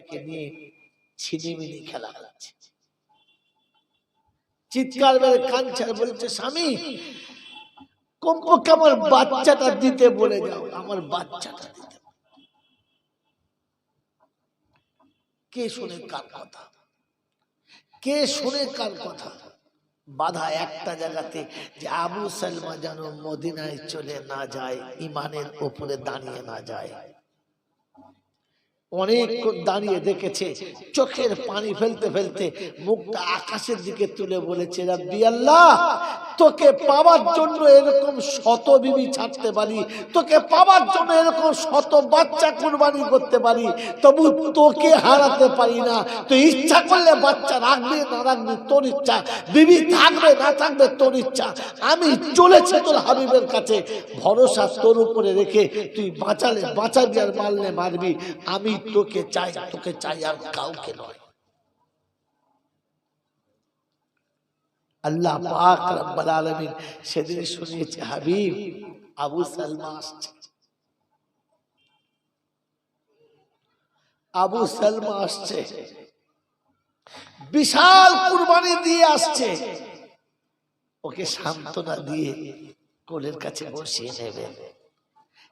বাচ্চাকে নিয়ে ছিনিমিনি খেলা হচ্ছে। চিৎকার মেরে কাঁদছে, বলছে স্বামী কমপক্ষে আমার বাচ্চাটা দিতে বলে যাও, আমার বাচ্চাটা দিতে। কে শুনে কার কথা? কে শুনে কার কথা? বাধা একটা জায়গাতে, যে আবু সালমা যেন মদিনায় চলে না যায়, ইমানের উপরে দাঁড়িয়ে না যায়। অনেক দাঁড়িয়ে দেখেছে, চোখের পানি ফেলতে ফেলতে মুখটা আকাশের দিকে তুলে বলেছে, রাব্বি আল্লাহ, তোকে পাওয়ার জন্য এরকম শত বিবি ছাড়তে পারি, তোকে পাওয়ার জন্য এরকম শত বাচ্চা কুরবানি করতে পারি, তবু তোকে হারাতে পারি না। তো ইচ্ছা করলে বাচ্চা রাখবে না রাখবি তোর ইচ্ছা, বিবি থাকবে না থাকবে তোর ইচ্ছা। আমি চলেছি তোর হাবিবের কাছে, ভরসা তোর উপরে রেখে তুই বাঁচালে বাঁচাবি আর মারলে মারবি। আমি তোকে চাই, তোকে চাই, আর কাউকে নয়। আল্লাহ পাক রব্বুল আলামিন সেদিন শুনিয়েছে, হাবিব আবু সালমা আসছে, আবু সালমা আসছে, বিশাল কুরবানি দিয়ে আসছে। ওকে সান্ত্বনা দিয়ে কোলের কাছে বসিয়ে নেবে।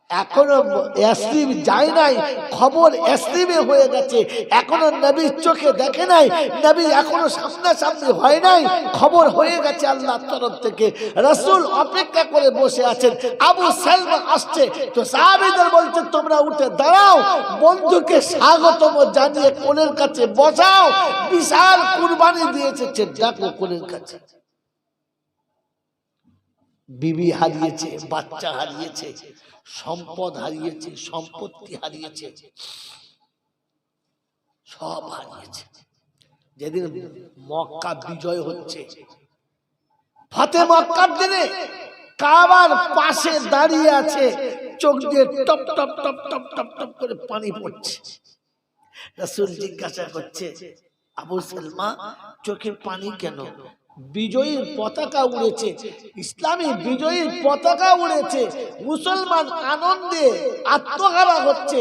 এখনো ইয়াসরিব যায় নাই, খবর ইয়াসরিবে হয়ে গেছে, এখনো নবীর চোখে দেখে নাই, নবী এখনো সামনাসামনি হয় নাই, খবর হয়ে গেছে আল্লাহর তরফ থেকে। রাসূল অপেক্ষা করে বসে আছেন, আবু সালমা আসছে। তো সাহাবীদের বলছে, তোমরা উঠে দাঁড়াও, বন্ধুকে স্বাগতম জানিয়ে কোলের কাছে বসাও, বিশাল কুরবানি দিয়েছে, ডাকো কোলের কাছে। বিবি হারিয়েছে, বাচ্চা হারিয়েছে, সম্পদ হারিয়েছে, সম্পত্তি হারিয়েছে, সব হারিয়েছে। যেদিন মক্কা বিজয় হচ্ছে, ফাতে মক্কার দিনে কাবার পাশে দাঁড়িয়ে আছে, চোখ দিয়ে top top top top top top করে পানি পড়ছে। রাসূল জিজ্ঞাসা করছে, আবু সালমা চোখে পানি কেন? বিজয়ীর পতাকা উড়েছে, ইসলামী বিজয়ীর পতাকা উড়েছে, মুসলমান আনন্দে আত্মহারা হচ্ছে,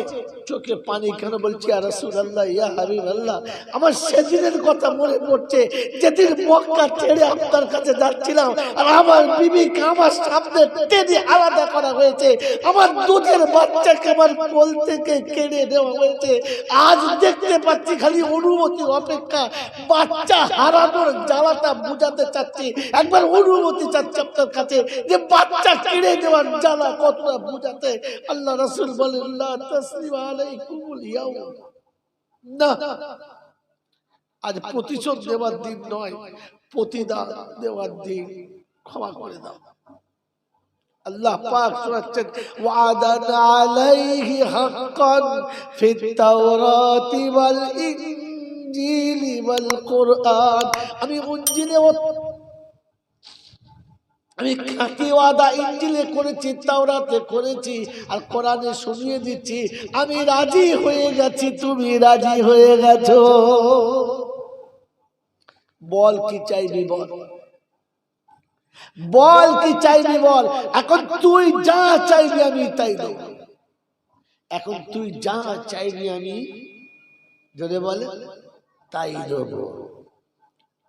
চোখে পানি কেন? বলছি, ইয়া রাসূলুল্লাহ, ইয়া হাবিবাল্লাহ, আমার সেদিনের কথা মনে পড়ছে, যেদিন মক্কা ছেড়ে আপনার কাছে যাচ্ছিলাম, আর আমার বিবিকে আমার সামনে টেনে আলাদা করা হয়েছে, আমার দুধের বাচ্চাকে আমার কোল থেকে কেড়ে নেওয়া হয়েছে। আজ দেখতে পাচ্ছি খালি অনুমতির অপেক্ষা, বাচ্চা হারানোর জ্বালাটা বুঝাতে চাচ্ছি, একবার অনুমতি চাচ্ছি আপনার কাছে, যে বাচ্চা কেড়ে নেওয়ার জ্বালা কতটা বুঝাতে। আল্লাহ রাসূল বলেন, লা তাসরিবা আলাইকুমুল ইয়াউম, না, আজ প্রতিশোধ দেওয়ার দিন নয়, প্রতিদান দেওয়ার দিন, ক্ষমা করে দাও। আল্লাহ পাক শোনাচ্ছেন, ওয়াদান আলাইহি হাক্কান ফিত তাওরাতি ওয়াল ইনজিলি ওয়াল কুরআন। আমি ইনজিলে, আমি খাঁটি ওয়াদা ইনজিলে করেছি, তাওরাতে করেছি, আর কোরআনে শুনিয়ে দিচ্ছি, আমি রাজি হয়ে গেছি, তুমি রাজি হয়ে গেছো। বল কি চাইবি বল, বল কি চাইবি বল। এখন তুই যা চাইবি আমি তাই দেব। এখন তুই যা চাইবি আমি, যদি বলে, তাই দেব।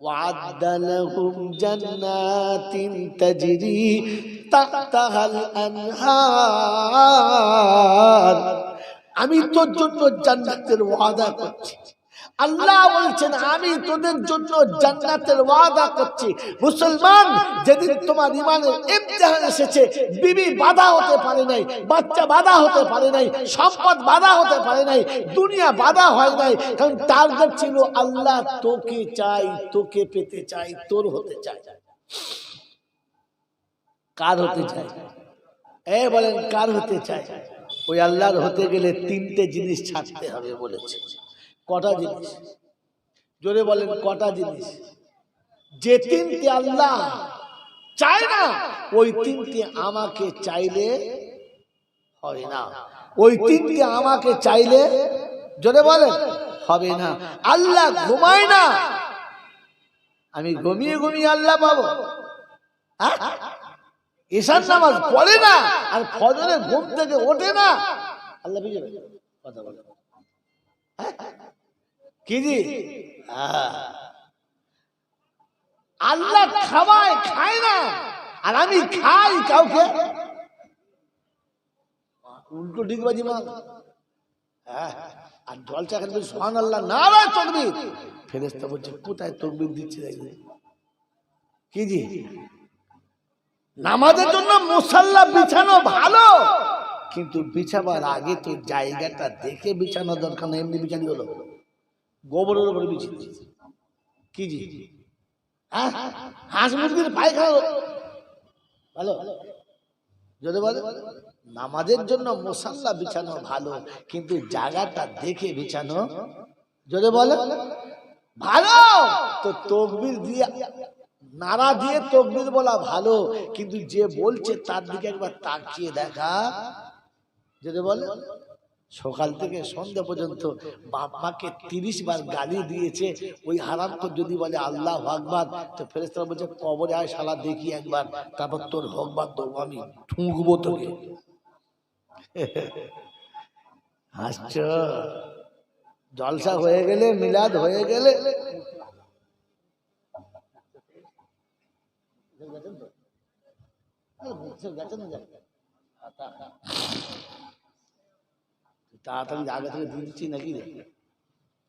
وَأَعَدَّ لَهُمْ جَنَّاتٍ تَجْرِي تَحْتَهَا الْأَنْهَارُ। আমি তোর জন্য জান্নাতের ওয়াদা করছি। আল্লাহ বলছেন, আমি তোদের জন্য জান্নাতের ওয়াদা করছি। মুসলমান, যেদিন তোমার ইমানের ইমতিহান এসেছে, বিবি বাধা হতে পারে নাই, বাচ্চা বাধা হতে পারে নাই, সম্পদ বাধা হতে পারে নাই, দুনিয়া বাধা হয় নাই, কারণ টার্গেট ছিল আল্লাহ তোকে চাই, তোকে পেতে চাই, তোর হতে চাই। কার হতে চাই? বলেন, কার হতে চাই? ওই আল্লাহর হতে গেলে তিনটে জিনিস ছাড়তে হবে বলেছে। কটা জিনিস? জোরে বলেন, কটা জিনিস? যে তিনটি আল্লাহ চায় না, ওই তিনটি আমাকে চাইলে হবে না। ওই তিনটি আমাকে চাইলে, জোরে বলেন, হবে না। আল্লাহ ঘুমায় না, আমি ঘুমিয়ে ঘুমিয়ে আল্লাহ পাবো? ঈশার নামাজ পড়ে না, আর ফজরে ঘুম থেকে ওঠে না, আল্লাহ বুঝে কথা বলে। কি জি? আল্লাহ খাওয়ায়, খায় না, আর আমি খাই কাউকে। উল্টো ডিগবাজি মা। আর জলসা এখন সুবহানাল্লাহ, নারায়ে তাকবীর। ফেরেশতা বলছে কোথায় তাকবীর দিচ্ছে দেখবে। কি জি? নামাজের জন্য মুসাল্লা বিছানো ভালো, কিন্তু বিছাবার আগে তো জায়গাটা দেখে বিছানো দরকার না। এমনি বিছানি হলো, গোবরের উপরে বিছিয়ে দিয়েছে। কি জি? হাঁস মুরগির পায়খানা ভালো যদি বলে নামাজের জন্য মুসাল্লা বিছানো ভালো, কিন্তু জায়গাটা দেখে বিছানো যদি বলে ভালো। তো তাকবীর দিয়ে, নারা দিয়ে তাকবীর বলা ভালো, কিন্তু যে বলছে তার দিকে একবার তাকিয়ে দেখা যদি বলে। সকাল থেকে সন্ধ্যা পর্যন্ত বাপ মাকে 30 বার গালি দিয়েছে, ওই হারাম তো যদি বলে আল্লাহু আকবার, তো ফেরেশতারা বলছে কবরে আয় শালা দেখি একবার, তারপর তোর হকবার দেবো, আমি ঠুকবো তোকে। হাসছো? জলসা হয়ে গেলে, মিলাদ হয়ে গেলে, তাড়াতাড়ি আগে থেকে দিয়ে দিচ্ছি নাকি রে?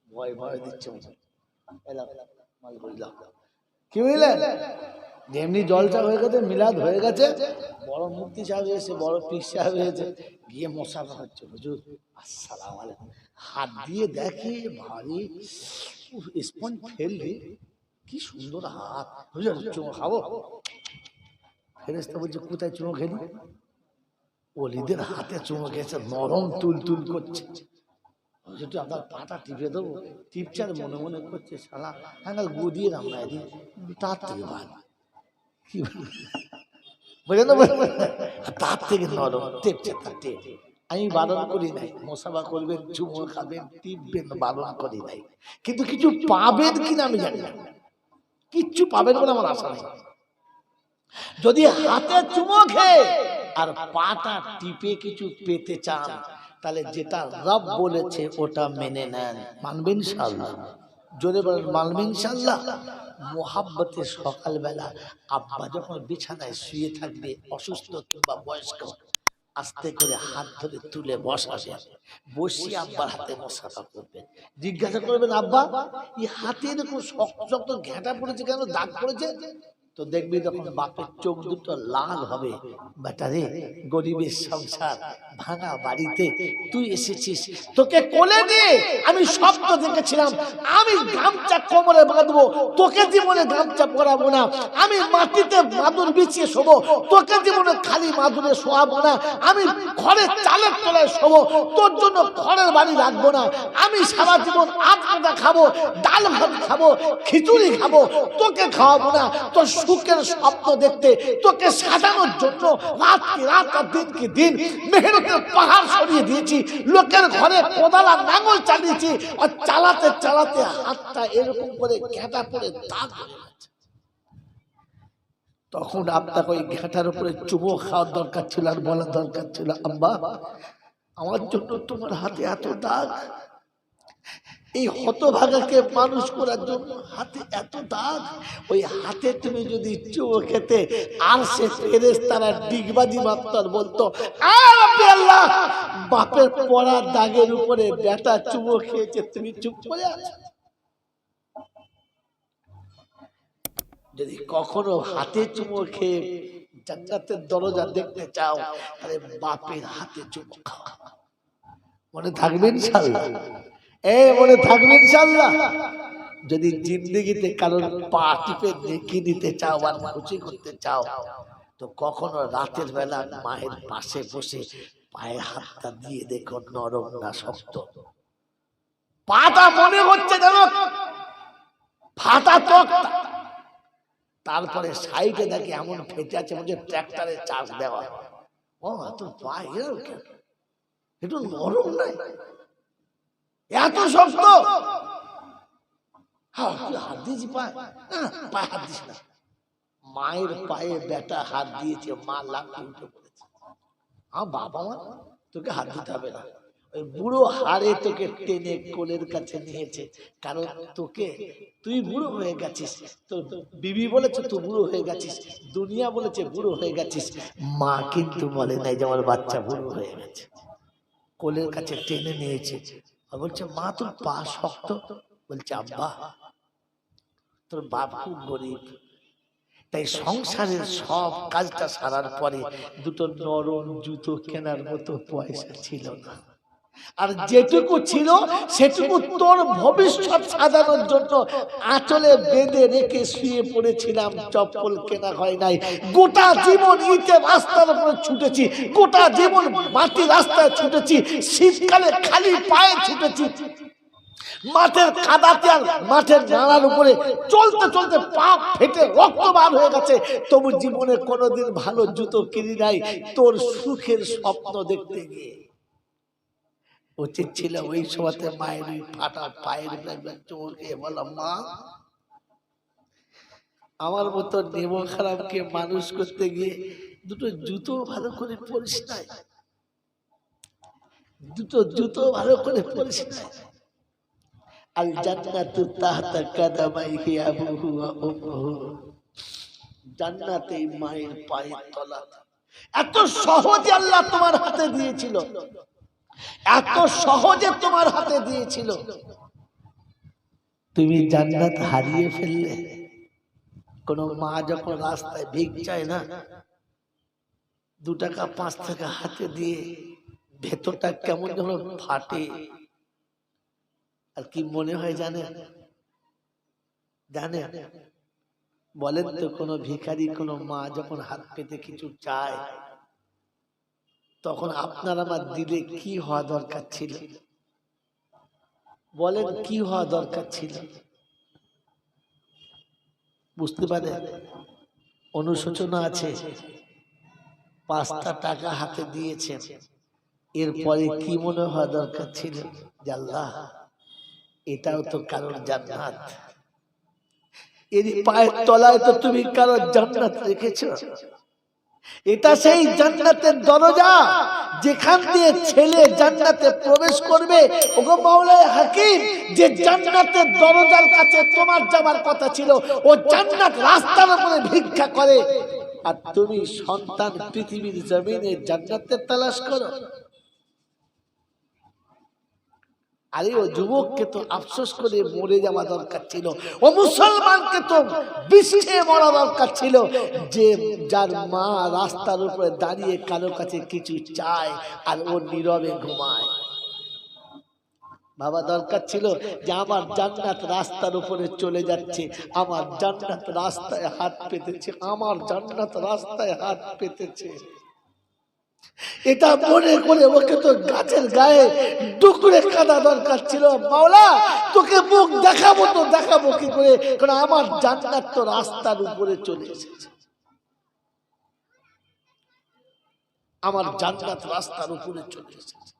ভয় ভয় দিচ্ছে কি বুঝলেন? যেমনি জলসা হয়ে গেছে, মিলাদ হয়ে গেছে, বড় মুফতি সাহেব এসে, বড় পীর সাহেব এসে গিয়ে মোসাফা হচ্ছে, হুজুর আসসালামু আলাইকুম। হাত দিয়ে দেখে ভারী স্পঞ্জ ফেলবে, কি সুন্দর হাত। হুজুর চুমো খাবো? ফেরেশতা বলছে কোথায় চুমো খেলি? ওলিদের হাতে চুমো খেয়েছে, নরম তুল তুল করছে। যেটা আপনার পাটা টিপে দেবো, টিপচার মনে মনে করছে শালা হ্যাঁ গদিয়ে রান্না দিই, তার থেকে ভালো। কি বুঝলেন না? তার থেকে নরম টেপছে, তার টেপ। আমি বারণ করি নাই, মোসাফা করবেন, চুমো খাবেন, টিপবেন, বারণ করি নাই, কিন্তু কিছু পাবেন কিনা আমি জানি না। কিচ্ছু পাবেন বলে আমার আশা নেই। যদি হাতে চুমো খেয়ে আর পাটা টিপে কিছু পেতে চান, তাহলে যেটা রব বলেছে ওটা মেনে নেন, মানবেন ইনশাআল্লাহ। জোরে বলেন মানবেন ইনশাআল্লাহ। মোহাব্বতে সকালবেলা আব্বা যখন বিছানায় শুয়ে থাকবে, অসুস্থ কিংবা বয়স্ক, আস্তে করে হাত ধরে তুলে বসাবেন, বসিয়ে আব্বার হাতে মোসাফা করবেন, জিজ্ঞাসা করবেন আব্বা এই হাতে এরকম শক্ত শক্ত ঘেঁটা পড়েছে কেন, দাগ পড়েছে? তো দেখবি তখন বাপের চোখ দুটো লাল হবে, বেটা রে গরিবের সংসার, ভাঙা বাড়িতে তুই এসেছিস, তোকে কোলে নিয়ে আমি স্বপ্ন দেখেছিলাম আমি গামছা কোমরে বাঁধবো, তোকে জীবনে গামছা পরাবো না, আমি মাটিতে মাদুর বিছিয়ে শোবো, তোকে জীবনে খালি মাদুরে শোয়াবো না, আমি ঘরের চালের তলায় শোবো, তোর জন্য ঘরের বাড়ি রাখবো না, আমি সারা জীবন আটটা খাবো, ডাল ভাত খাবো, খিচুড়ি খাবো, তোকে খাওয়াবো না। তোর সুখের স্বপ্ন দেখতে, তোকে সাজানোর জন্য রাতকে রাত আর দিনকে দিন মেহনতের পাহাড় সরিয়ে দিয়েছি, লোকের ঘরে কোদাল আর নাঙল চালিয়েছি, আর চালাতে চালাতে হাতটা এরকম করে ঘেঁটা পড়ে দাগ হয়ে গেছে। তখন আপনাকে ওই ঘেঁটার উপরে চুমো খাওয়ার দরকার ছিল, আর বলার দরকার ছিল আব্বা আমার জন্য তোমার হাতে এত দাগ, এই হতভাগাকে মানুষ করার জন্য হাতে এত দাগ, ওই হাতে তুমি যদি চুমো খেতে, আর সে ফেরেশতারা ডিগবাজি মারত আর বলতো আল্লাহ বাপের পড়া দাগের উপরে বেটা চুমো খেয়েছে, তুমি চুপ করে আছো। যদি কখনো হাতে চুমো খেয়ে জান্নাতের দরজা দেখতে চাও, তাহলে বাপের হাতে চুমো খাও। মনে থাকবে ইনশাআল্লাহ, মনে থাকবে ইনশাআল্লাহ। যদি জিন্দেগিতে কারোর পা টিপে নেকি দিতে চাও আর খুশি করতে চাও, তো কখনো রাতের বেলা মায়ের পাশে বসে পায়ে হাতটা দিয়ে দেখো নরম না শক্ত। পাটা মনে হচ্ছে যেন ফাটা তক্তা, তারপরে সাইডে দেখে এমন ফেটে আছে মনে হচ্ছে ট্রাক্টরে চার্জ দেওয়া। ও এত পায়ে একটু নরম নাই, এত শক্ত। হাত দিয়েছি পায়ে, পায়ে হাত দিস না। মায়ের পায়ে বেটা হাত দিয়েছে, মা লাফ উঠে পড়েছে। বাবা মা তোকে হাত দিতে হবে না, ওই বুড়ো হাড়ে তোকে টেনে কোলের কাছে নিয়েছে, কারণ তোকে, তুই বুড়ো হয়ে গেছিস, তোর বিবি বলেছে তুই বুড়ো হয়ে গেছিস, দুনিয়া বলেছে বুড়ো হয়ে গেছিস, মা কিন্তু বলে নাই যে আমার বাচ্চা বুড়ো হয়ে গেছে। কোলের কাছে টেনে নিয়েছে আর বলছে মা তোর পা শক্ত। বলছে আব্বা তোর বাপ খুব গরিব, তাই সংসারের সব কাজটা সারার পরে দুটো নরম জুতো কেনার মতো পয়সা ছিল না, আর যেটুকু ছিল সেটুকু তোর ভবিষ্যৎ সাজানোর জন্য আঁচলে বেঁধে রেখে শুয়ে পড়েছিলাম, চপ্পল কেনা হয় নাই। গোটা জীবন ইটের রাস্তার উপরে ছুটেছি, গোটা জীবন মাটির রাস্তায় ছুটেছি, শীতকালে খালি পায়ে ছুটেছি, মাঠের কাদাতে আর মাঠের নালার উপরে চলতে চলতে পা ফেটে রক্ত বার হয়ে গেছে, তবু জীবনে কোনোদিন ভালো জুতো কিনি নাই তোর সুখের স্বপ্ন দেখতে গিয়ে। উচিত ছিল ওই সময়তে মায়ের ওই ফাটা পায়ের চোখে বলা মা আমার মতো নেমো খারাপকে মানুষ করতে গিয়ে দুটো জুতো ভালো করে পরিস নাই, দুটো জুতো ভালো করে পরিস নাই। আল জান্নাতু তাহতা কাদামাইহি আবুহু ওয়া উম্মুহু, জান্নাতে মায়ের পায়ের তলাতে। এত সহজে আল্লাহ তোমার হাতে দিয়েছিল, এত সহজে তোমার হাতে দিয়েছিল, তুমি জান্নাত হারিয়ে ফেললে। কোন মা যখন রাস্তায় ভিক চায় না, 2 টাকা 5 টাকা হাতে দিয়ে ভেতরটা কেমন যেন ফাটে, আর কি মনে হয় জানেন? জানেন বলেন তো, কোন ভিখারি কোন মা যখন হাত পেতে কিছু চায়, তখন আপনার আমার দিলে কি হওয়া দরকার ছিল? বলেন কি হওয়া দরকার ছিল? বুঝতে পারেন? অনুশোচনা আছে, 5টা টাকা হাতে দিয়েছেন, এরপরে কি মনে হওয়া দরকার ছিল? আল্লাহ এটাও তো কারোর জান্নাত, এর পায়ের তলায় তো তুমি কারোর জান্নাত রেখেছো। এটা সেই জান্নাতের দরজা যেখান দিয়ে ছেলে জান্নাতে প্রবেশ করবে। ওগো মাওলানা হাকিম, যে জান্নাতের দরজার কাছে তোমার যাবার কথা ছিল, ও জান্নাত রাস্তার উপরে ভিক্ষা করে, আর তুমি সন্তান পৃথিবীর জমিনে জান্নাতের তালাশ করো। আরে ও যুবককে তো আফসোস করে মরে যাওয়া দরকার ছিল, ও মুসলমানকে তো বিষ্ঠে মরা দরকার ছিল, যে যার মা রাস্তার উপরে দাঁড়িয়ে কারো কাছে কিছু চায় আর ও নীরবে ঘুমায়। বাবা দরকার ছিল যে আমার জান্নাত রাস্তার উপরে চলে যাচ্ছে, আমার জান্নাত রাস্তায় হাত পেতেছে, আমার জান্নাত রাস্তায় হাত পেতেছে, এটা মনে করে ওকে তো গাছের গায়ে ডুকরে কাঁদা দরকার ছিল। মাওলা তোকে মুখ দেখাবো তো দেখাবো কি করে, কারণ আমার জান্নাত তো রাস্তার উপরে চলে এসেছে, আমার জান্নাত রাস্তার উপরে চলে এসেছে।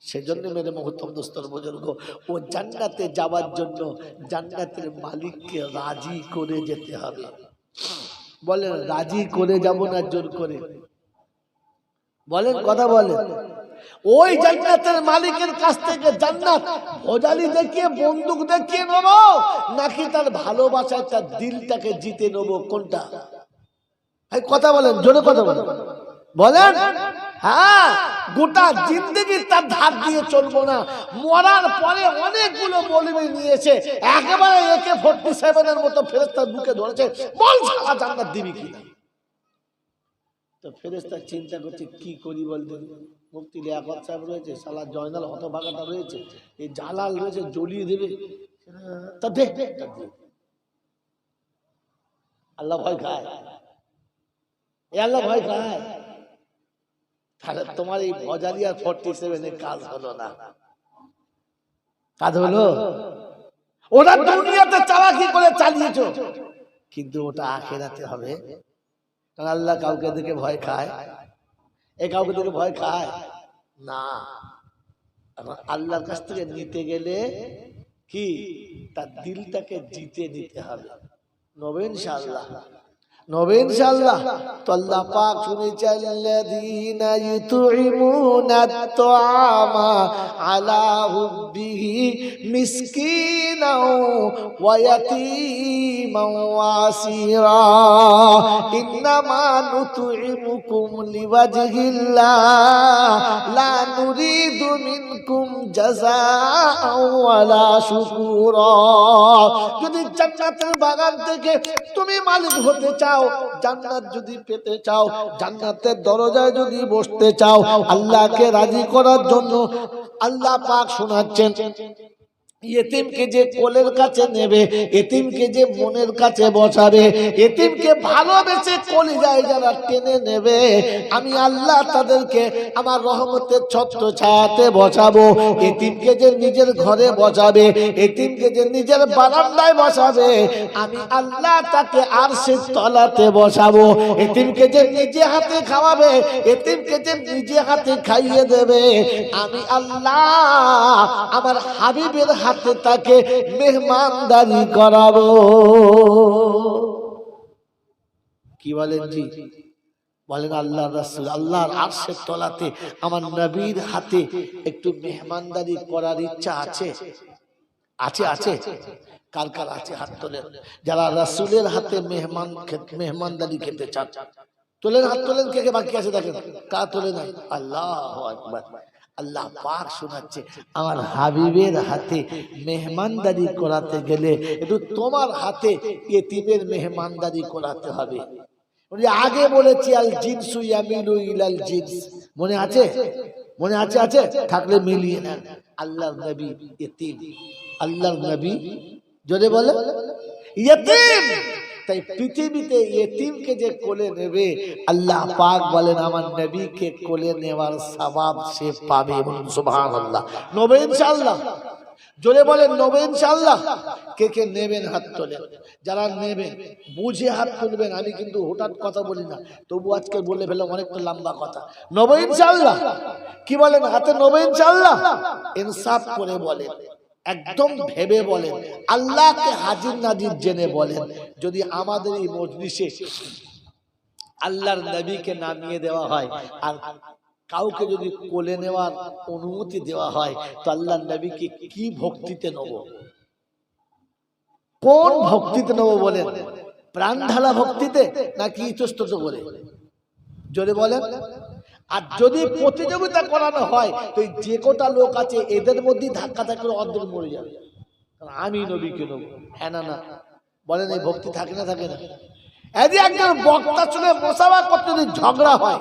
সেজন্য মেরে মহতম দোস্তর বুজুর্গ, ও জান্নাতে যাওয়ার জন্য জান্নাতের মালিককে রাজি করে যেতে হবে। বলেন রাজি করে যাব না জোর করে? বলেন কথা বলেন। ওই জান্নাতের মালিকের কাছ থেকে জান্নাত ভোজালি দেখিয়ে বন্দুক দেখিয়ে নেব, নাকি তার ভালোবাসায় তার দিলটাকে জিতে নেব? কোনটা? কথা বলেন, জোরে কথা বলেন, বলেন। হ্যাঁ, গোটা জিন্দগি তার ধার দিয়ে চলবো না। মরার পরে অনেকগুলো মৌলবি নিয়েছে, একেবারে AK-47 মতো ফেরেশতার বুকে ধরেছে, বল সারা জান্নাত দিবি কিনা। তো ফেরেশতা চিন্তা করছে কি করি বলতে, মুফতি লিয়াকত সাহেব রয়েছে, সালা জয়নাল হতভাগাটা রয়েছে, এই জালাল রয়েছে, জ্বলিয়ে দেবে, তা দেখ আল্লাহ ভয় খায়, আল্লাহ ভয় খায়। তাহলে তোমার এই ভজালিয়া 47 কাজ হলো না, কাজ হলো? ওটা দুনিয়াতে চালাকি করে চালিয়েছো, কিন্তু ওটা আখিরাতে হবে। কারণ আল্লাহ কাউকে দেখে ভয় খায়? এ কাউকে দেখে ভয় খায় না। আল্লাহর কাছ থেকে নিতে গেলে কি তার দিলটাকে জিতে নিতে হবে। নবেন ইনশাআল্লাহ। নবে ইনশাআল্লাহ। তো আল্লাহ পাক শুনেছেন আল্লাযীনা ইউতঈমুনা আত-তাআমা আলা হুব্বিহি মিসকিনাও ওয়া ইয়াতীমান ওয়া আসীরা ইন্নামা নুতঈমুকুম লিওয়াজহিল্লাহ লা নুরিদু মিনকুম জাযাআও ওয়ালা শুকুরা। যদি জান্নাতের বাগান থেকে তুমি মালিক হতে চাও, জান্নাত যদি পেতে চাও, জান্নাতের দরজায় যদি বসতে চাও, আল্লাহকে রাজি করার জন্য আল্লাহ পাক শোনাচ্ছেন এতিমকে যে কোলের কাছে নেবে, এতিমকে যে মনের কাছে বসাবে, এতিমকে ভালোবেসে কলিজায় যারা টেনে নেবে, আমি আল্লাহ তাদেরকে আমার রহমতের ছত্র ছায়াতে বসাবো। এতিমকে যে নিজের ঘরে বসাবে, এতিমকে যে নিজের বারান্দায় বসাবে, আমি আল্লাহ তাকে আরশের তলাতে বসাবো। এতিমকে যে নিজে হাতে খাওয়াবে, এতিমকে যে নিজে হাতে খাইয়ে দেবে, আমি আল্লাহ আমার হাবিবের হাতে তাকে মেহমানদারি করাবো। কি বলেন জি? বলেন আল্লাহ রাসূল আল্লাহর আরশের তলাতে আমার নবীর হাতে একটু মেহমানদারি করার ইচ্ছা আছে? আছে আছে? কার কার আছে হাত তোলেন যারা রাসূলের হাতে মেহমানদারি খেতে চান। তোলেন, হাত তোলেন। কে কে বাকি আছে দেখেন, কার তোলে নাই? আল্লাহু আকবার। আল্লাহ পাক শোনাচ্ছে আমার হাবিবের হাতে মেহমানদারি করাতে গেলে একটু তোমার হাতে এতিমের মেহমানদারি করাতে হবে। আগে বলেছি আল জিনসু ইয়ামিলু ইলাল জিনস, মনে আছে? মনে আছে? আছে থাকলে মিলিয়ে নেন। আল্লাহর নবী এতিম, আল্লাহর নবী জোরে বলে ইতিম। তাই পৃথিবীতে এতিমকে যে কোলে নেবে, আল্লাহ পাক বলেন আমার নবীকে কোলে নেওয়ার সওয়াব সে পাবে। বলুন সুবহানাল্লাহ। নবে ইনশাআল্লাহ। জোরে বলেন নবে ইনশাআল্লাহ। কে কে নেবেন হাত তোলেন। যারা নেবেন বুঝে হাত তুলবেন। আমি কিন্তু হঠাৎ কথা বলি না, তবু আজকে বলে ফেললাম অনেকটা লম্বা কথা। নবে ইনশাআল্লাহ। কি বলেন? হাতে নবে ইনশাআল্লাহ। ইনসাফ করে বলেন, একদম ভেবে বলেন, আল্লাহকে হাজির নাজির জেনে বলেন। যদি আমাদের এই মজলিসে আল্লাহর নবীকে নামিয়ে দেওয়া হয় আর কাউকে যদি কোলে নেওয়ার অনুমতি দেওয়া হয়, তো আল্লাহর নবীকে কি ভক্তিতে নেব? কোন ভক্তিতে নেব বলেন? প্রাণ ঢালা ভক্তিতে নাকি ইতস্তত করে? জোরে বলেন। আর যদি প্রতিযোগিতা করানো হয়, তো যে কটা লোক আছে এদের মধ্যে ধাক্কা ধাক্কা করে অর্ধেক মরে যাবে। আমি নবীকে নেব, হ্যাঁ না না বলেন। এই ভক্তি থাকে না থাকে না? এই একজন বক্তা চলে মোসাফা করতে যদি ঝগড়া হয়,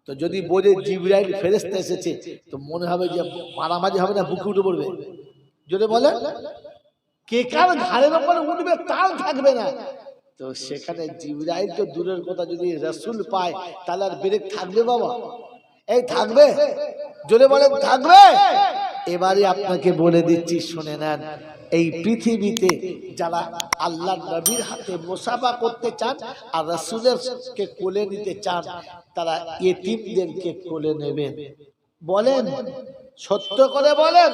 তো যদি বোঝে জিবরাইল ফেরেশতা এসেছে, তো মনে হবে যে মারামারি হবে না, বুকে উঠে পড়বে। যদি বলে কে কার ঘাড়ের উপরে উঠবে তাও থাকবে না, তো সেখানে জিবরাইল তো দূরের কথা, যদি রাসূল পায় তাহলে আর ব্রেক থাকবে বাবা? এই থাকবে? জোরে বলেন থাকবে? এবারে আপনাকে বলে দিচ্ছি, শুনে নেন। এই পৃথিবীতে যারা আল্লাহর নবীর হাতে মুসাফা করতে চান আর রাসূলকে কোলে নিতে চান, তারা এতিমদেরকে কোলে নেবেন। বলেন সত্য করে বলেন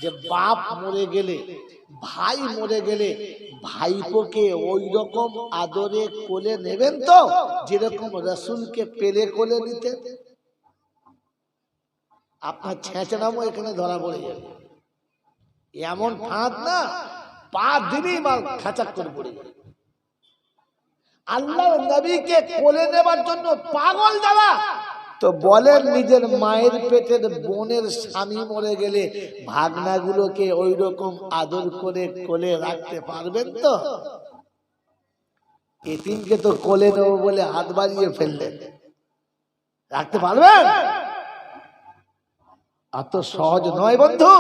যে বাপ মরে গেলে, ভাই মরে গেলে ভাইপোকে ওই রকম আদরে কোলে নেবেন তো যেরকম রাসূলকে পেলে কোলে নিতেন? আপনার ছেঁচড়ামো এখানে ধরা পড়ে যাবে। এমন ফাঁদ না, পা দিলেই মাল খাচাক করে পড়ে যাবে। আল্লাহর নবীকে কোলে নেবার জন্য পাগল যারা, তো বলেন নিজের মায়ের পেটের বোনের স্বামী মরে গেলে ভাগনাগুলোকে ওই রকম আদর করে কোলে রাখতে পারবেন তো? এতিমকে তো কোলে নেব বলে হাত বাড়িয়ে ফেললেন, রাখতে পারবেন? অত সহজ নয় বন্ধু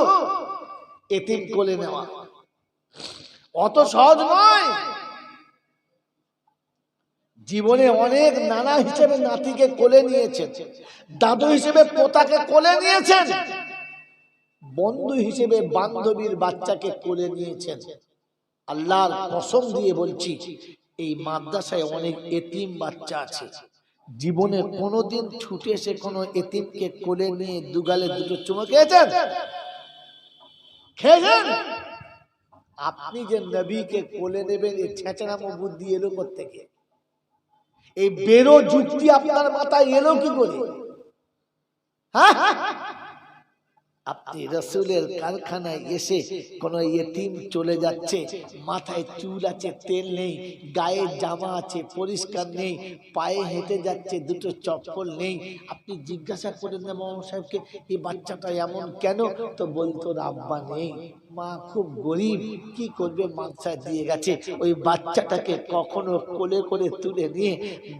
এতিম কোলে নেওয়া, অত সহজ নয়। জীবনে অনেক নানা হিসেবে নাতিকে কোলে নিয়েছেন, দাদু হিসেবে পোতাকে কোলে নিয়েছেন, বন্ধু হিসেবে বান্ধবীর বাচ্চাকে কোলে নিয়েছেন। আল্লাহর কসম দিয়ে বলছি, এই মাদ্রাসায় অনেক এতিম বাচ্চা আছে, জীবনে কোনোদিন ছুটে এসে কোনো এতিমকে কোলে নিয়ে দুগালে দুটো চুমো খেয়েছেন? খেয়েছেন? আপনি যে নবীকে কোলে নেবেন, এই ছেঁচড়ামো বুদ্ধি এলো কোত্থেকে? এই বেরো যুক্তি আপনার মাথায় এলো কি করে? হ্যাঁ, আপনি রসুলের কারখানায় এসে কোন ইতিম চলে যাচ্ছে, মাথায় চুল আছে, তেল নেই, গায়ে জামা আছে পরিষ্কার নেই, পায়ে হেঁটে যাচ্ছে, দুটো চপ্পল নেই, আপনি জিজ্ঞাসা করেন না মামা সাহেবকে এই বাচ্চাটা এমন কেন? তো বলতো আব্বা নেই, মা খুব গরিব, কি করবে, মাদ্রাসায় দিয়ে গেছে। ওই বাচ্চাটাকে কখনো কোলে করে তুলে নিয়ে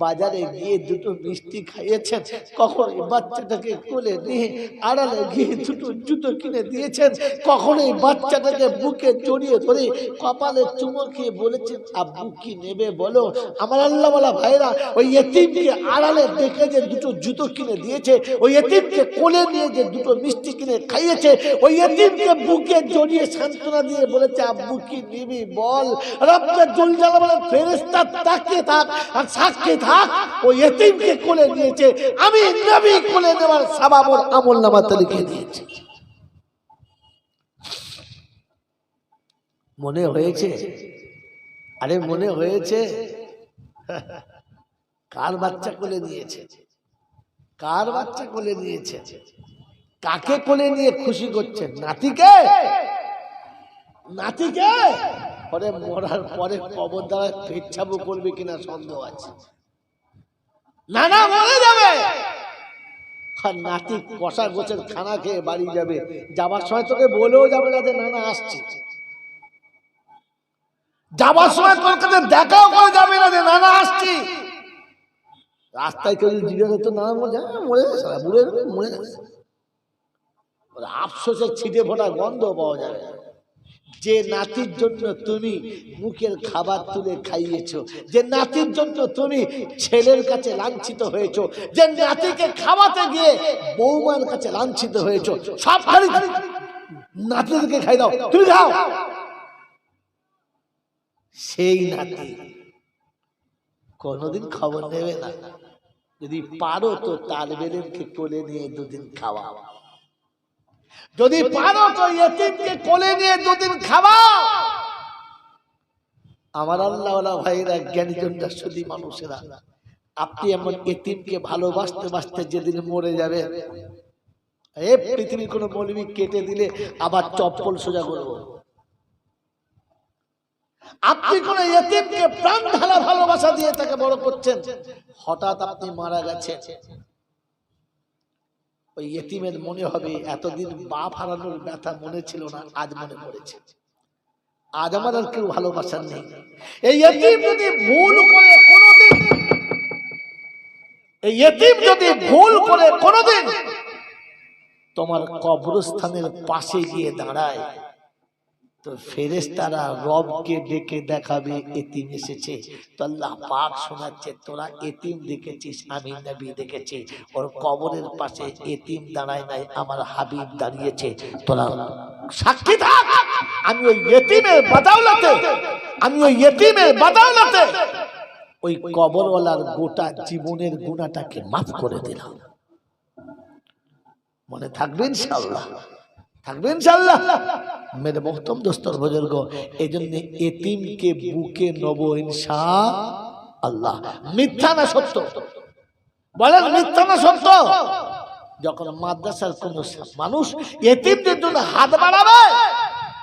বাজারে গিয়ে দুটো মিষ্টি খাইয়েছেন, কখনো এই বাচ্চাটাকে কোলে নিয়ে আড়ালে গিয়ে দুটো জুতো কিনে দিয়েছেন, কখনো এই বাচ্চাটাকে বুকে জড়িয়ে ধরে কপালে চুমো খেয়ে বলেছেন আব্বু কি নেবে বলো। আমার আল্লাহ ওয়ালা ভাইরা, ওই এতিমকে আড়ালে দেখে যে দুটো জুতো কিনে দিয়েছে, ওই এতিমকে কোলে নিয়ে যে দুটো মিষ্টি কিনে খাইয়েছে, ওই এতিমকে বুকে জড়িয়ে সান্ত্বনা দিয়ে বলেছে আব্বু কি নিবি বল। রব্বুল জুলজালাল বলে ফেরেশতা তাকিয়ে থাক আর সাক্ষী থাক, ওই এতিমকে কোলে নিয়েছে, আমি নবী কোলে নেওয়ার সওয়াব ওর আমলনামাতে লিখে দিয়েছি। মনে হয়েছে? আরে মনে হয়েছে? কার বাচ্চা কোলে নিয়েছে? কার বাচ্চা কোলে নিয়েছে? কাকে কোলে নিয়ে খুশি করছেন? নাতিকে? নাতিকে? পরে মরার পরে কবর দ্বারা পেচ্ছাবো করবে কিনা সন্দেহ আছে। না না, মরে যাবে। আর নাতি কষা গোছের খানা খেয়ে বাড়ি যাবে, যাবার সময় তোকে বলেও যাবে না যে নানা আসছে। যাবার সময় তোর কাছে দেখাও করে যাবে না যে নানা আসছি। রাস্তায় কেউ জিজ্ঞাসা তো নানা মরে যায়, মরে গেছে, বুড়ে মরে গেছে, আফসোসের ছিটে ফোটা গন্ধ পাওয়া যাবে। যে নাতির জন্য তুমি মুখের খাবার তুলে খাইয়েছো, যে নাতির জন্য তুমি ছেলের কাছে লাঞ্ছিত হয়েছো, যে নাতিকে খাওয়াতে গিয়ে বৌমার কাছে লাঞ্ছিত হয়েছো, সব নাতিদেরকে খাই দাও, তুমি খাও। সেই নাতি কোনদিন খবর নেবে না। যদি পারো তো তালবেলেরকে কোলে নিয়ে দুদিন খাওয়াও, যদি পারো তো ইতিমকে কোলে নিয়ে দুদিন খাওয়াও। আমার আল্লাহওয়ালা ভাইরা, জ্ঞানীজনরা, শুধু মানুষেরা, আপনি এমন ইতিমকে ভালোবাসতে বাসতে যেদিন মরে যাবে, এই পৃথিবীর কোন মৌলবি কেটে দিলে আবার চপ্পল সোজা করবো। আপনি কোন ইতিমকে প্রাণ ঢালা ভালোবাসা দিয়ে তাকে বড় করছেন, হঠাৎ আপনি মারা গেছেন, ওই ইতিমের মনে হবে এতদিন বাপ হারানোর ব্যথা মনে ছিল না, আজ মনে পড়েছে। আজ আমার আর কেউ ভালোবাসার নেই। এই ইতিম যদি ভুল করে কোনোদিন, এই ইতিম যদি ভুল করে কোনোদিন তোমার কবরস্থানের পাশে গিয়ে দাঁড়ায়, তো ফেরেশতারা রবকে ডেকে দেখাবে এতিম এসেছে। তো আল্লাহ পাক শোনাচ্ছে, তোরা এতিম দেখেছিস, আমি নবী দেখেছি, ওর কবরের পাশে এতিম দাঁড়ায় নাই, আমার হাবিব দাঁড়িয়েছে, তোরা সাক্ষী থাক। আমি ওই এতিমের বাদাওলাতে, আমি ওই এতিমের বাদাওলাতে ওই কবরওয়ালার গোটা জীবনের গুনাহটাকে মাফ করে দিলাম। মনে থাকবে ইনশাআল্লাহ, থাকবে ইনশাআল্লাহ। মেরে মোহতরম দোস্তর বুজুর্গ, এজন্য এতিমকে বুকে নেব ইনশাআল্লাহ। মিথ্যা না সত্য? বলেন মিথ্যা না সত্য? যখন মাদ্রাসার কোন মানুষ এতিমদের জন্য হাত বাড়াবে,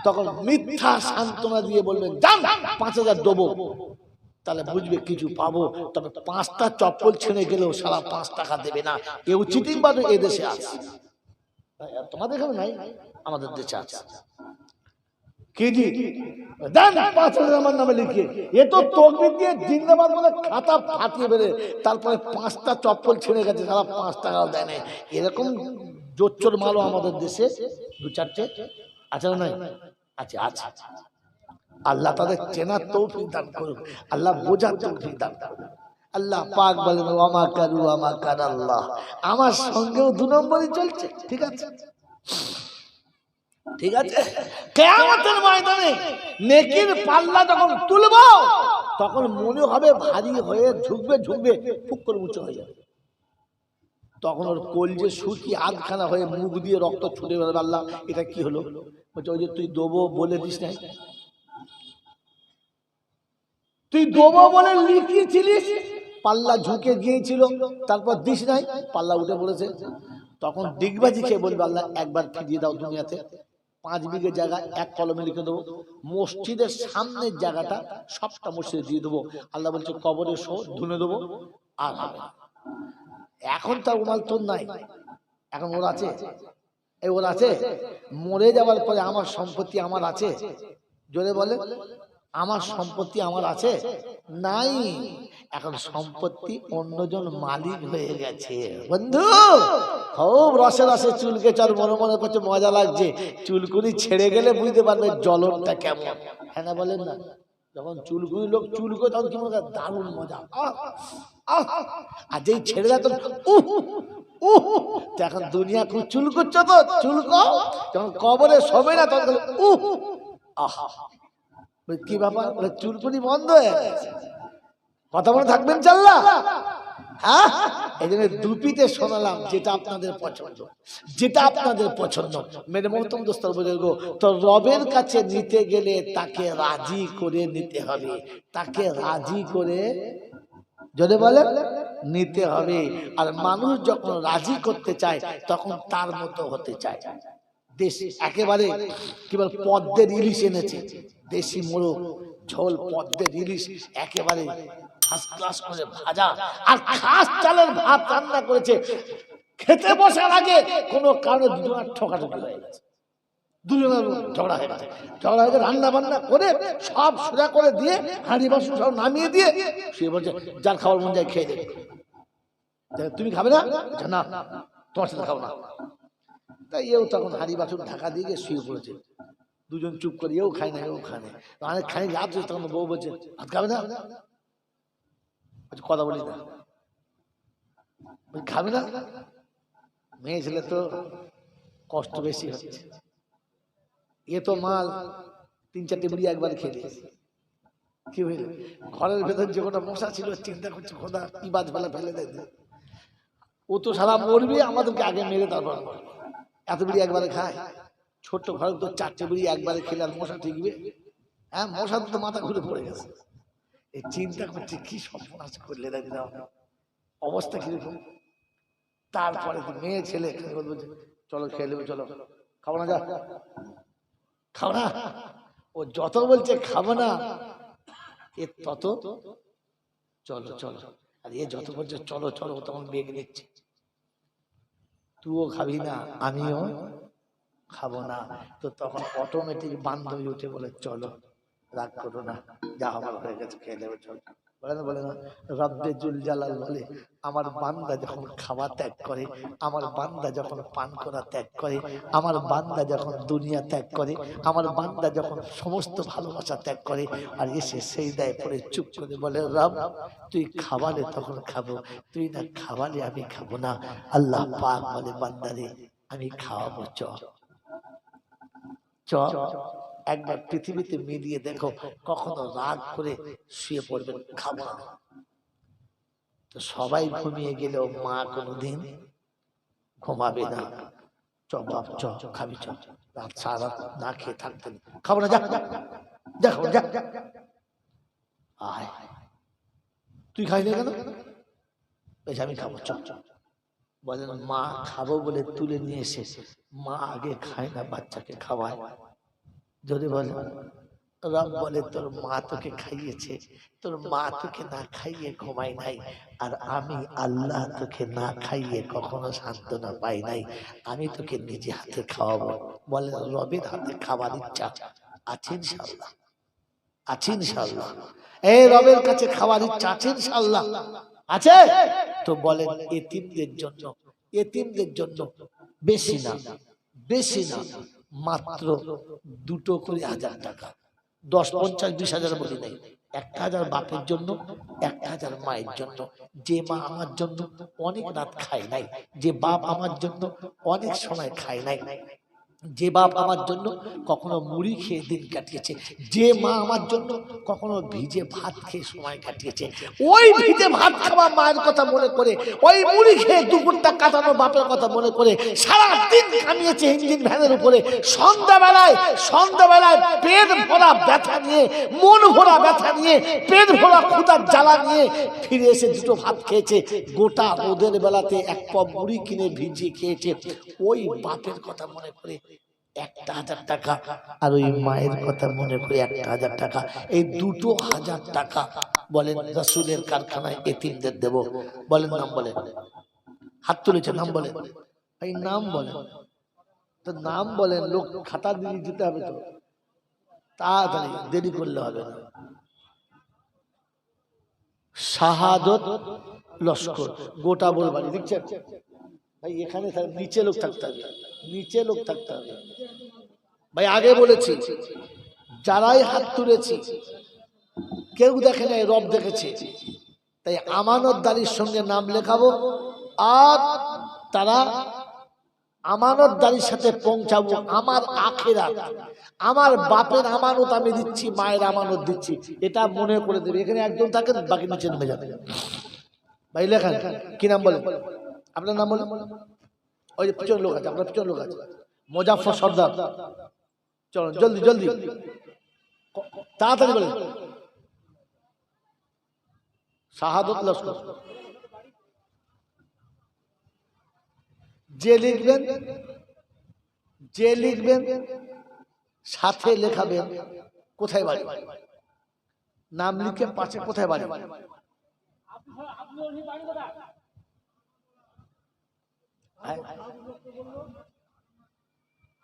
তখন মিথ্যা সান্ত্বনা দিয়ে বলবেন যান 5000 দেবো, তাহলে বুঝবে কিছু পাবো। তবে 5টা চপ্পল ছিঁড়ে গেলেও সারা 5 টাকা দেবে না। কেউ চিটিংবাজ এদেশে আছে, তোমাদের এখানে নাই, আমাদের দেশে আছে। কি জি দেন 5000 আমার নামে লিখে, এ তো তকবীর দিয়ে জিন্দাবাদ বলে খাতা ফাটিয়ে বেরে, তারপরে 5টা চপ্পল ছিঁড়ে গেছে, সারা 5 টাকাও দেয় না। এরকম জোচ্চোর মালও আমাদের দেশে 2-4টে আছে না? নাই? আছে, আছে। আল্লাহ তাদের চেনার তৌফিক দান করুন, আল্লাহ বোঝার তৌফিক দান করুন। আল্লাহ পাক বলেন ওয়ামা কারু ওয়ামা কারাল্লাহ, আমার সঙ্গেও 2 নম্বরই চলছে। ঠিক আছে, ঠিক আছে। কিয়ামতের ময়দানে নেকির পাল্লা যখন তুলব, তখন মনে হবে ভারী হয়ে ঝুঁকবে, ঝুঁকবে, ফুক করে উঁচু হয়ে যাবে। তখন ওর কলজে শুকিয়ে আধখানা হয়ে মুখ দিয়ে রক্ত ছুটে বেরোবে। আল্লাহ এটা কি হলো? বলছে ওই যে তুই দেবো বলে দিস নাই, তুই দেবো বলে লিখিয়েছিলিস, পাল্লা ঝুঁকে গিয়েছিল, তারপর দিস নাই, পাল্লা উঠে পড়েছে। তখন ডিগবাজি খেয়ে বলবে আল্লাহ একবার ফিরিয়ে দাও দুনিয়াতে, 5 বিঘে জায়গা এক কলমে লিখে দেবো, মসজিদের সামনের জায়গাটা সবটা মসজিদে দিয়ে দেবো। আল্লাহ বলছে কবরে শো ধুনে দেবো, আর হবে না। এখন তার উমাল তোর নাই, এখন ওর আছে, ওর আছে। মরে যাওয়ার পরে আমার সম্পত্তি আমার আছে, জোরে বলে আমার সম্পত্তি আমার আছে নাই, এখন সম্পত্তি অন্যজন মালিক হয়ে গেছে। বন্ধু খুব রসে রসে চুলকে চল, মনে মনে করছে মজা লাগছে, চুলকুনি ছেড়ে গেলে বুঝতে পারবে জ্বলনটা কেমন। হ্যাঁ না বলেন না, যখন চুলকুনি লোক চুলকো তখন কি মনে হয় দারুণ মজা, আর যেই ছেড়ে দেয় তখন এখন দুনিয়া খুব চুল করছো তো চুলকো, যখন কবরে শোবে না তখন আহা কি ব্যাপার, চুলকুনি বন্ধ হয়ে গেছে। কথা বলে থাকবেন চাল্লা। হ্যাঁ, এই জন্য দুপিতে শোনালাম যেটা আপনাদের পছন্দ, যেটা আপনাদের পছন্দ। মেরে মহতম দোস্তর বুজুর্গ, তো রবের কাছে নিতে গেলে তাকে রাজি করে নিতে হবে, তাকে রাজি করে যদি বলে নিতে হবে। আর মানুষ যখন রাজি করতে চায় তখন তার মতো হতে চায়। দেশ একেবারে কি বল পদ্মের ইলিশ এনেছে, দেশি মোরগ ঝোল পদ্মের ইলিশ একেবারে ফার্স্ট ক্লাস করে ভাজা, আর খাস চালের ভাত রান্না করেছে। খেতে বসার আগে কোনো কারণে দুজনের ঠকাঠকি হয়ে গেছে, দুজনের ঝগড়া হয়ে গেছে। ঝগড়া হয়ে রান্না বান্না করে সব সোজা করে দিয়ে হাঁড়ি বাসন সব নামিয়ে দিয়ে সে বলছে যার খাবার মন যায় খেয়ে দেবে, তুমি খাবে না? না তোমার সাথে খাবো না। তাই এও তখন হাঁড়ি বাসন ঢাকা দিয়ে গিয়ে শুয়ে পড়েছে। দুজন চুপ করে, এও খায় না এও খায় না। অনেক খাই রাত হয়েছে, তখন বউ বলছে ভাত খাবে না? কথা বলি না, খাবে না। মেয়ে ছেলে তো কষ্ট বেশি হচ্ছে, এ তো মাল 3-4টে বিড়ি একবার খেয়ে দিয়েছে। কি হইল, ঘরের ভেতর যে কোনো মশা ছিল চিন্তা করছে খোদা কি বাদ ফেলা ফেলে দেয়, ও তো সারা মরবি, আমাদেরকে আগে মেরে তারপর এত বিড়ি একবারে খায়। ছোট্ট ঘরে তো 4টে বিড়ি একবারে খেলে আর মশা ঠিকবে? হ্যাঁ, মশা তো মাথা ঘুরে পড়ে গেছে। এই চিন্তা করছে কি সর্বনাশ করলে দাদা, অবস্থা কিরকম। তারপরে মেয়ে ছেলে চলো খেয়ে নেবে, চলো খাবো না, যা খাবো না। ও যত বলছে খাবো না, এ তত চলো চলো, আর এ যত বলছে চলো চলো তখন বেগ নিচ্ছে, তুইও খাবি না আমিও খাবো না। তো তখন অটোমেটিক বান্ধবী উঠে বলে চলো রাগ করো না, যা হবার হয়ে গেছে খেয়ে নেবে, চলো। বলে না বলে না, রব্বে জুল জালাল বলে আমার বান্দা যখন খাওয়া ত্যাগ করে, আমার বান্দা যখন পান করা ত্যাগ করে, আমার বান্দা যখন দুনিয়া ত্যাগ করে, আমার বান্দা যখন সমস্ত ভালোবাসা ত্যাগ করে, আর এসে সেই দায় পরে চুপ করে বলে রব তুই খাওয়ালে তখন খাবো, তুই না খাওয়ালে আমি খাবো না। আল্লাহ পাক বলে বান্দারে আমি খাওয়াবো, চ চ। একবার পৃথিবীতে মিলিয়ে দেখো, কখনো রাগ করে শুয়ে পড়বেন খাবো না। তো সবাই ঘুমিয়ে গেলেও মা কোনোদিন ঘুমাবে না। চ বাপ চ খাবি, চ। রাত সারা না খেয়ে থাকতেন, খাবো না, যা দেখো যা। আয় তুই খাই না কেন? আমি খাবো, চ। বলেন মা খাবো বলে তুলে নিয়ে এসে মা আগে খায় না, বাচ্চাকে খাওয়ায়। যদি বলে রব বলে তোর মা তোকে খাইয়েছে, তোর মা তোকে না খাইয়ে ঘুমাই নাই, আর আমি আল্লাহ তোকে না খাইয়ে কখনো সান্ত্বনা পাই নাই, আমি তোকে নিজে হাতে খাওয়াবো। বলে রবের হাতে খাওয়ার ইচ্ছা আছে ইনশাআল্লাহ, আছে ইনশাআল্লাহ। এই রবের কাছে খাওয়ার ইচ্ছা আছে ইনশাআল্লাহ, আছে। তো বলেন এতিমদের জন্য, এতিমদের জন্য বেশি না, বেশি না, মাত্র 2 করে 1000 টাকা, 10, 50, 20,000 বলি নাই, 1000 বাপের জন্য, 1000 মায়ের জন্য। যে মা আমার জন্য অনেক রাত খায় নাই, যে বাপ আমার জন্য অনেক সময় খায় নাই, যে বাপ আমার জন্য কখনো মুড়ি খেয়ে দিন কাটিয়েছে, যে মা আমার জন্য কখনো ভিজে ভাত খেয়ে সময় কাটিয়েছে, ওই ভিজে ভাত খাওয়া মায়ের কথা মনে করে, ওই মুড়ি খেয়ে দুপুরটা কাটানো বাপের কথা মনে করে সারাদিন কামিয়েছে ইঞ্জিন ভ্যানের উপরে। সন্ধ্যাবেলায় পেট ভরা ব্যথা নিয়ে, মন ভরা ব্যথা নিয়ে, পেট ভরা ক্ষুধার জ্বালা নিয়ে ফিরে এসে দুটো ভাত খেয়েছে। গোটা রোদের বেলাতে এক পা মুড়ি কিনে ভিজিয়ে খেয়েছে। ওই বাপের কথা মনে করে 1,000 টাকা, আর ওই মায়ের কথা মনে করে 1,000 টাকা, এই 2,000 টাকা বলেন রাসূলের কারখানায় এতিমদের দেব। বলেন নাম বলেন, হাত তুলেছে নাম বলেন, ভাই নাম বলেন তো, নাম বলেন। লোক খাতা দিয়ে দিতে হবে তো, তাড়াতাড়ি, দেরি করলে হবে না। শাহাদত লস্কর, গোটা বলবাড়ি দেখছেন ভাই, এখানে নিচে লোক থাকতে হবে, নিচে লোক থাকতে হবে ভাই। আগে বলেছি যারাই হাত তুলেছি কেউ দেখে নাই, রব দেখেছে। তাই আমানতদারির সঙ্গে নাম লেখাবো, আর তারা আমানতদারির সাথে পৌঁছাবো। আমার আখিরাত, আমার বাপের আমানত আমি দিচ্ছি, মায়ের আমানত দিচ্ছি, এটা মনে করে দেবে। এখানে একজন থাকেন, বাকি নিচে নেমে যাবে। ভাই লেখান, কি নাম বলেন? আপনার নাম বলেন। ওই যে পিছনে লোক আছে, আপনার পিছনে লোক আছে, মোজাফফর সর্দার। চলুন জলদি জলদি, তাড়াতাড়ি বলেন। শাহাদত লস্কর। যে লিখবেন সাথে লেখাবেন কোথায় বাড়ি, নাম লিখে পাশে কোথায় বাড়ি।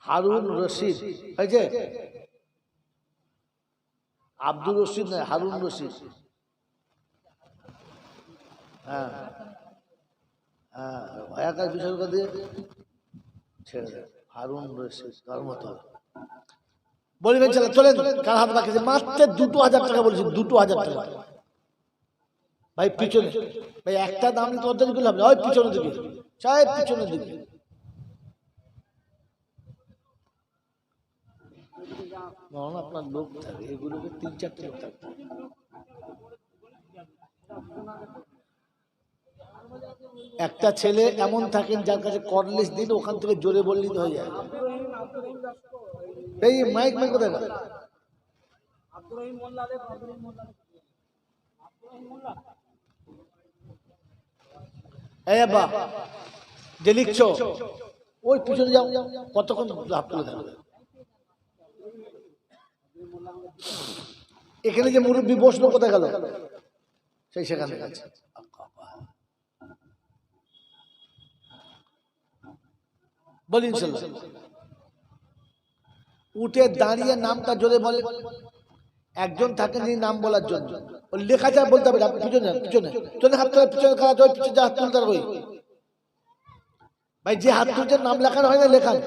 হারুন রশিদ, এই যে আব্দুর রশিদ নয়, হারুন রশিদ। হ্যাঁ হ্যাঁ, ভয়াকার বিষয় দিয়ে ছেড়ে দেয়। হারুন রশিদ কার মতো বলবেন, চলেন কার হাত রাখেছে। মাত্র 2,000 টাকা বলেছি, 2,000 টাকা ভাই। পিছনে ভাই একটা দাম নিতে অর্ধেক করলে হবে, ওই পিছনের দিকে, সাহেব পিছনের দিকে। আপনার লোক থাকে, এগুলোকে 3-4টে লোক থাকতে। একটা ছেলে এমন থাকেন যার কাছে কর্ডলেস দিন, ওখান থেকে জোরে বললেই হয়ে যায়। এই মাইক কোথায় গেল? এই বাবা যে লিখছো, ওই পিছনে যাও, কতক্ষণ হাত তুলে থাকবে। এখানে যে মুরব্বী বসলো কোথায় গেল? সেই সেখানে গেছে। বলি উঠে দাঁড়িয়ে নামটা জোরে বলে। একজন থাকেন যিনি নাম বলার জন্য, লেখা যায় বলতে হবে। আপনি পিছনে পিছনে চলে হাত তোলা, পিছনে খাওয়া যায়, পিছনে হাত তুলতে হবে ভাই। যে হাত তুলছে নাম লেখানো হয় না, লেখান।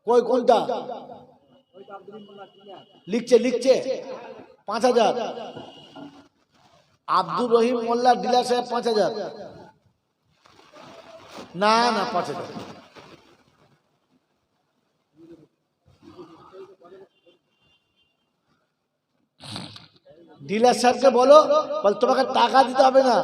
কই কোনটা লিখছে 5,000। আব্দুর রহিম মোল্লা ডিলার সাহেব 5,000। না 5,000। ডিলার সাহেবকে বলো, তোমাকে টাকা দিতে হবে না।